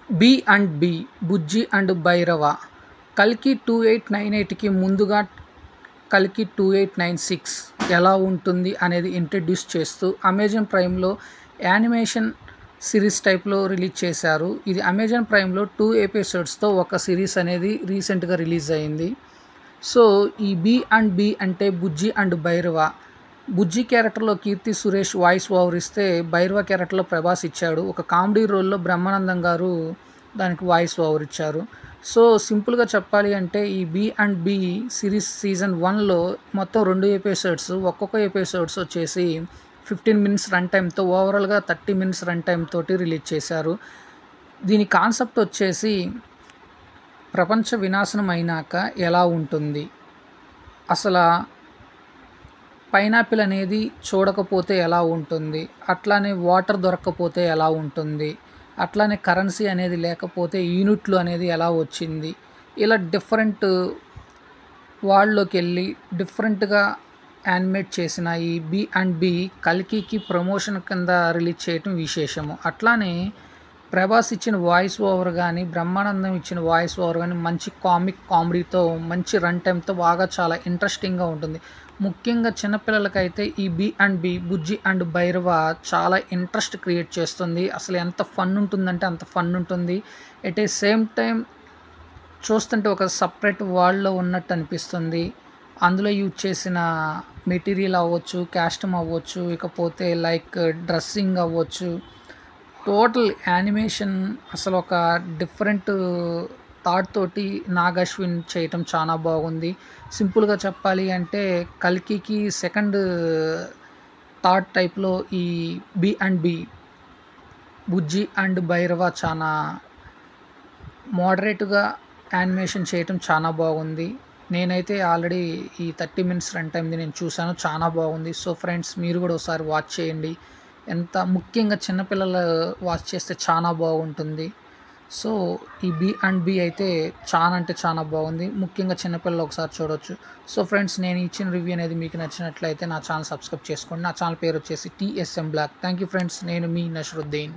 B and B, Bujji and Bhairava. కల్కి 2898కి ముందుగా కల్కి 2896 ఎలా ఉంటుంది అనేది ఇంట్రడ్యూస్ చేస్తూ అమెజాన్ ప్రైమ్లో యానిమేషన్ సిరీస్ టైప్లో రిలీజ్ చేశారు. ఇది అమెజాన్ ప్రైమ్లో 2 ఎపిసోడ్స్తో ఒక సిరీస్ అనేది రీసెంట్గా రిలీజ్ అయింది. సో ఈ బి అండ్ బి అంటే బుజ్జి అండ్ భైరవ. బుజ్జి క్యారెక్టర్లో కీర్తి సురేష్ వాయిస్ ఓవర్ ఇస్తే, భైరవ క్యారెక్టర్లో ప్రభాస్ ఇచ్చాడు. ఒక కామెడీ రోల్లో బ్రహ్మానందం గారు దానికి వాయిస్ ఓవర్ ఇచ్చారు. సో సింపుల్గా చెప్పాలి అంటే ఈ B and B series season 1లో మొత్తం 2 ఎపిసోడ్స్, ఒక్కొక్క ఎపిసోడ్స్ వచ్చేసి 15 మినిట్స్ రన్ టైంతో ఓవరాల్గా 30 మినిట్స్ రన్ టైం తోటి రిలీజ్ చేశారు. దీని కాన్సెప్ట్ వచ్చేసి ప్రపంచ వినాశనం అయినాక ఎలా ఉంటుంది, అసలు పైనాపిల్ అనేది చూడకపోతే ఎలా ఉంటుంది, అట్లానే వాటర్ దొరకకపోతే ఎలా ఉంటుంది, అట్లానే కరెన్సీ అనేది లేకపోతే యూనిట్లు అనేది ఎలా వచ్చింది, ఇలా డిఫరెంట్ వరల్డ్లోకి వెళ్ళి డిఫరెంట్గా యానిమేట్ చేసిన ఈ బి అండ్ బి కల్కికి ప్రమోషన్ కింద రిలీజ్ చేయటం విశేషము. అట్లానే ప్రభాస్ ఇచ్చిన వాయిస్ ఓవర్ కానీ, బ్రహ్మానందం ఇచ్చిన వాయిస్ ఓవర్ కానీ మంచి కామెడీతో మంచి రన్ టైంతో బాగా చాలా ఇంట్రెస్టింగ్గా ఉంటుంది. ముఖ్యంగా చిన్నపిల్లలకైతే ఈ B and B, Bujji and Bhairava చాలా ఇంట్రెస్ట్ క్రియేట్ చేస్తుంది. అసలు ఎంత ఫన్ ఉంటుందంటే అంత ఫన్ ఉంటుంది. ఎట్ ఏ సేమ్ టైం చూస్తుంటే ఒక సపరేట్ వరల్డ్లో ఉన్నట్టు అనిపిస్తుంది. అందులో యూజ్ చేసిన మెటీరియల్ అవ్వచ్చు, కాస్ట్యూమ్ అవ్వచ్చు, ఇకపోతే లైక్ డ్రెస్సింగ్ అవ్వచ్చు, టోటల్ యానిమేషన్ అసలు ఒక డిఫరెంట్ థాట్ తోటి నాగ్ అశ్విన్ చేయటం చాలా బాగుంది. సింపుల్గా చెప్పాలి అంటే కల్కికి సెకండ్ థాట్ టైప్లో ఈ B and B, Bujji and Bhairava చాలా మోడరేట్గా యానిమేషన్ చేయటం చాలా బాగుంది. నేనైతే ఆల్రెడీ ఈ 30 మినిట్స్ రన్ టైంది నేను చూశాను, చాలా బాగుంది. సో ఫ్రెండ్స్, మీరు కూడా ఒకసారి వాచ్ చేయండి. ఎంత ముఖ్యంగా చిన్నపిల్లలు వాచ్ చేస్తే చాలా బాగుంటుంది. సో ఈ బి అండ్ బి అయితే చాలా అంటే చాలా బాగుంది. ముఖ్యంగా చిన్నపిల్లలు ఒకసారి చూడవచ్చు. సో ఫ్రెండ్స్, నేను ఇచ్చిన రివ్యూ అనేది మీకు నచ్చినట్లయితే నా ఛానల్ సబ్స్క్రైబ్ చేసుకోండి. నా ఛానల్ పేరు వచ్చేసి TSM block. Thank you friends, నేను మీ నషరుద్దీన్.